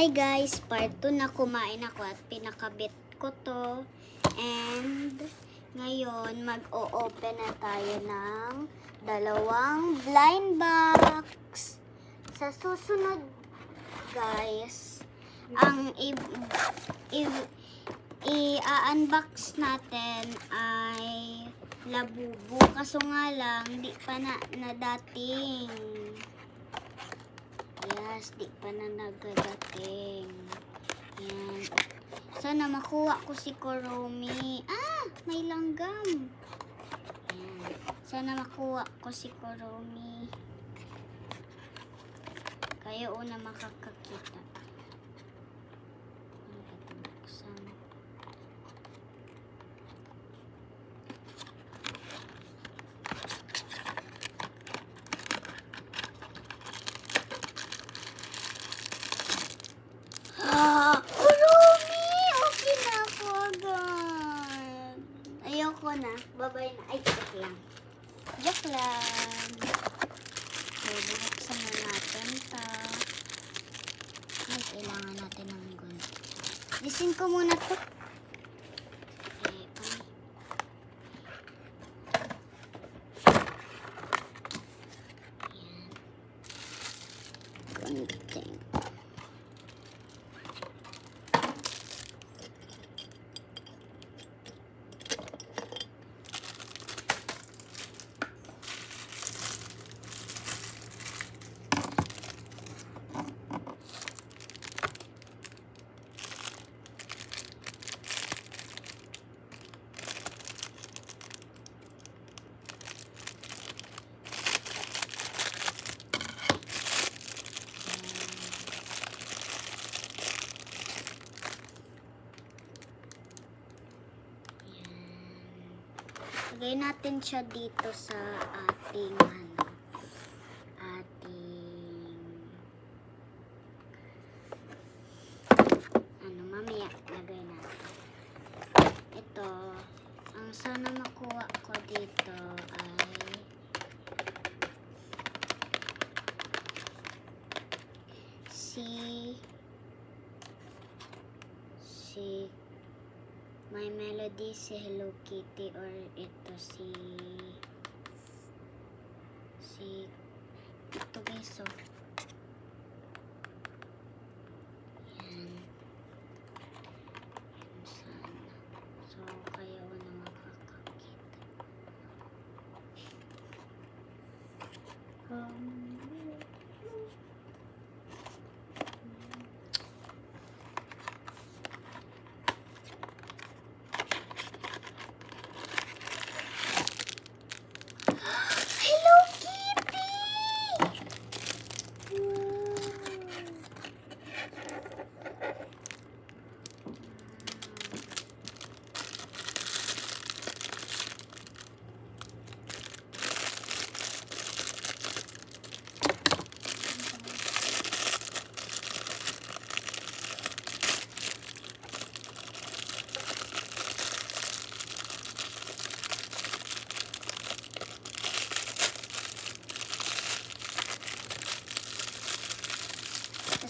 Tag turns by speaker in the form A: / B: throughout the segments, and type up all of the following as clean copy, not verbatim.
A: Hi guys, part 2 na kumain ako at pinakabit ko to. And ngayon mag-o-open na tayo ng dalawang blind box. Sa susunod guys, ang i-unbox natin ay labubu. Kaso nga lang, di pa na dating. Yes, di pa na nagdating. Yan. Sana makuha ko si Kuromi. May langgam. Yan. Sana makuha ko si Kuromi. Kayo una makakakita. Kuromi! Okay na ako agad. Ayoko na. Babay na. Ay, joke lang. Joke lang. Okay, bubuksan na natin ito. Ay, kailangan natin ng gunting. Lisin ko muna ito. Okay, Yan. Gunting. Lagay natin siya dito sa ating mamaya lagay natin. Ito, ang sana makuha ko dito ay si My Melody, si Hello Kitty, or ito ito guys, so yan. Sana. So kayo na makakakita.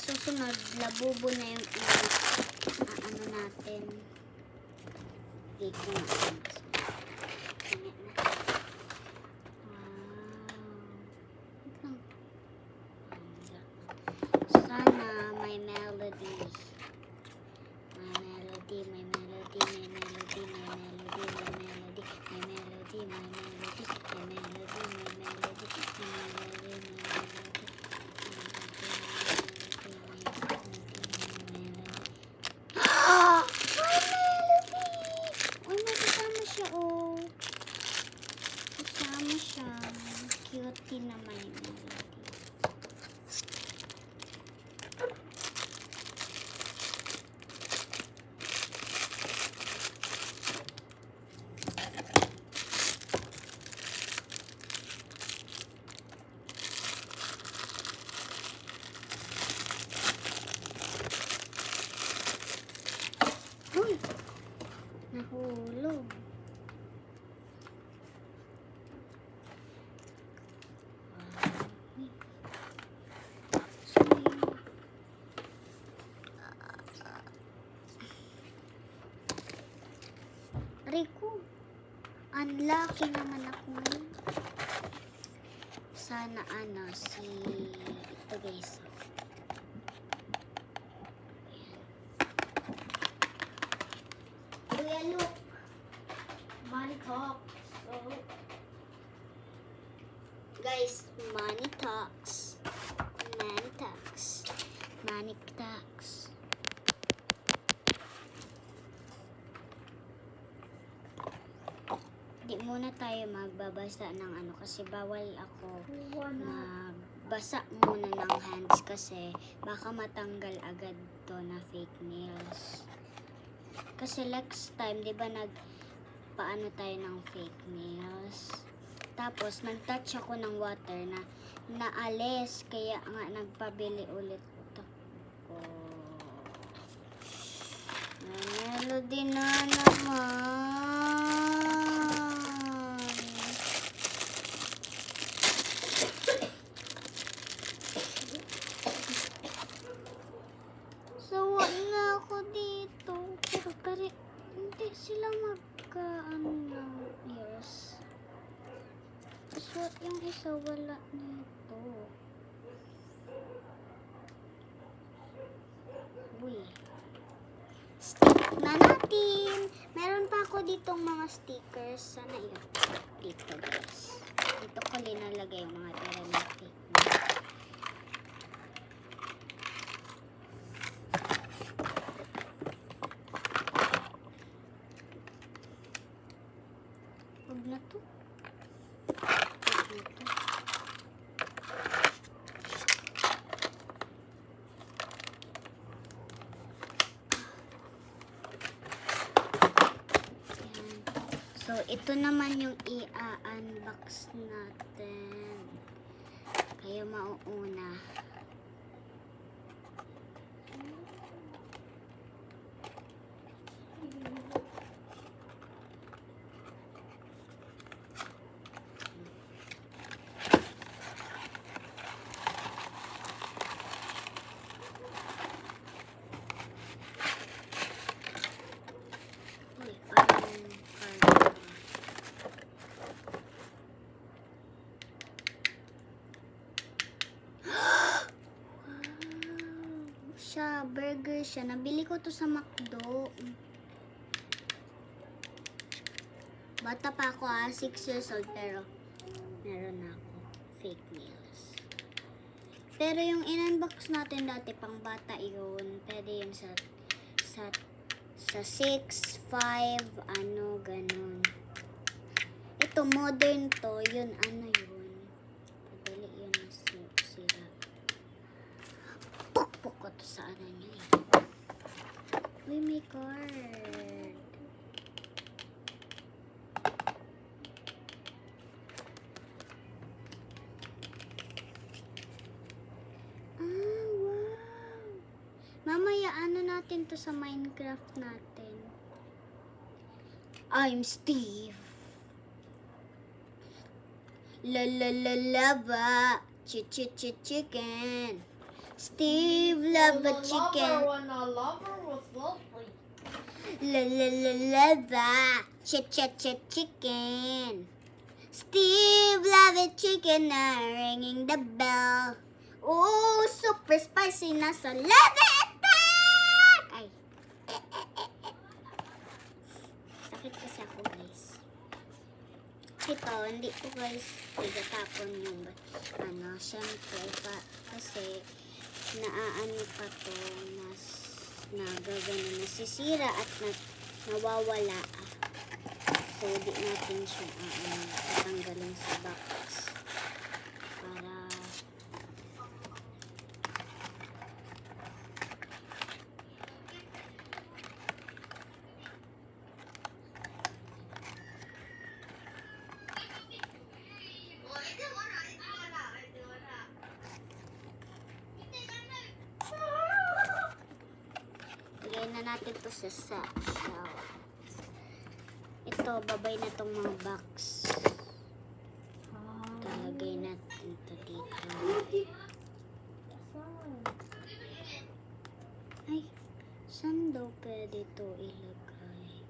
A: Susunod, labubo na yung ano natin. Dito natin. Sana may melody. My melody, my melody, my melody, my melody, my melody, my melody, my melody, my melody, my melody, my melody, my melody. My melody! Uy, may kasama siya. Unlucky naman ako ngayon. Sana si... Ito guys. Kuya Luke. Money talks. Oh. Guys, money talks. Money talks. Money talks. Di muna tayo magbabasa ng kasi bawal ako magbasa muna ng hands kasi baka matanggal agad to na fake nails. Kasi next time, di ba paano tayo ng fake nails? Tapos nag-touch ako ng water na naalis kaya nga nagpabili ulit ako. Melody na naman. Sawa na ako dito. Pero hindi sila ears. So, yung isa wala nito. Uy. Stick na natin. Meron pa ako ditong mga stickers. Sana yun. Dito guys. Dito ko linalagay yung mga tira na fake nails. Huwag na to. Huwag na to. Ayan. So, ito naman yung i-unbox natin. Kayo mauuna. Burger siya. Nabili ko to sa McDo. Bata pa ako 6 years old pero meron na ako fake nails. Pero yung in-unbox natin dati pang bata yun. Pwede yun sa 6, 5, ganun. Ito modern to. Yun, yun. Padali yun na sira. Pukpuk ko to sa niya. Uy, may card. Wow. Mamaya, natin to sa Minecraft natin. I'm Steve. La la la lava. Chicken. Steve love a chicken.
B: When a lover was lovely.
A: La la la lava. Chicken. Steve love a chicken na ringing the bell. Oh, super spicy na sa level. Ay. Sakit kasi ako guys. Ito, hindi ko guys tigatapon yung syempre kasi naaano pa to na gagano nasisira at nawawala. So di natin siya tatanggalin sa box para na natin to sa shelf. Ito, babay na tong mga box. Talagay natin to dito. Ay, saan daw pwede to ilagay?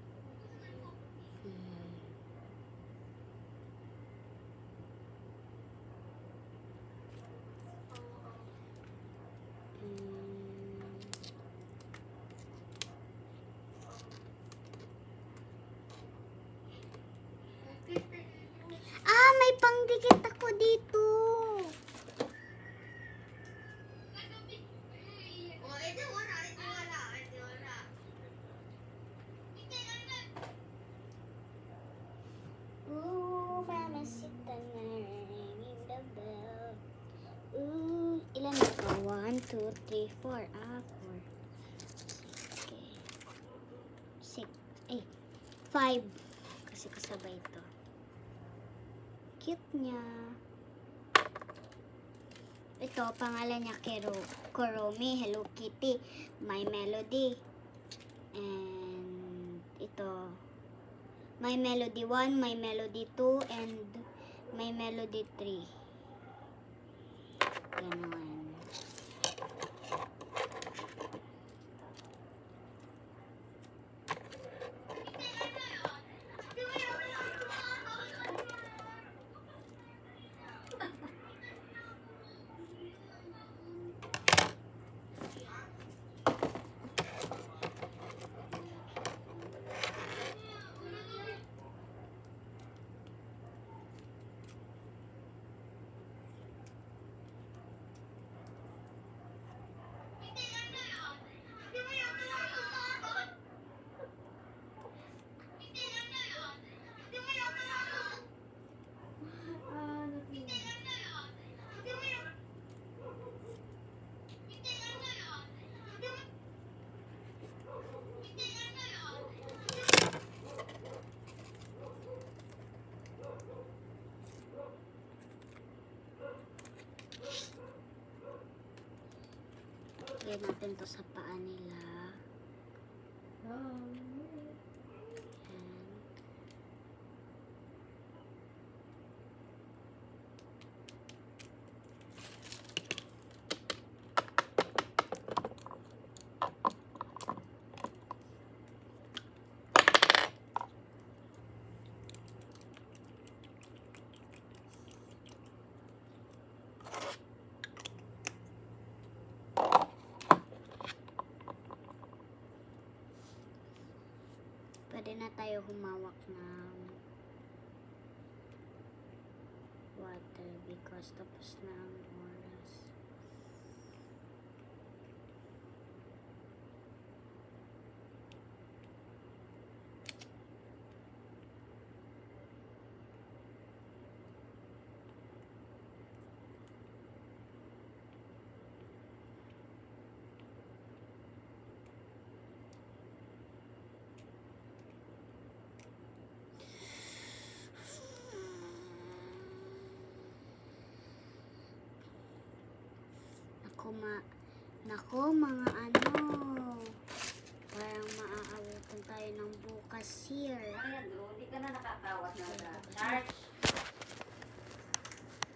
A: 2, 3, 4. 4. Okay. 6. 5. Kasi kasabay ito. Cute niya. Ito, pangalan niya Kuromi, Hello Kitty, My Melody. And ito, My Melody 1, My Melody 2, and My Melody 3. Ganon. Lagyan natin to sa paa nila. Ayan. Pwede na tayo humawak ng water because tapos na ang oras. Nako, mga ano, parang maaabutan tayo ng bukas here.
B: Ayan, hindi ka na nakakawat na. Charge.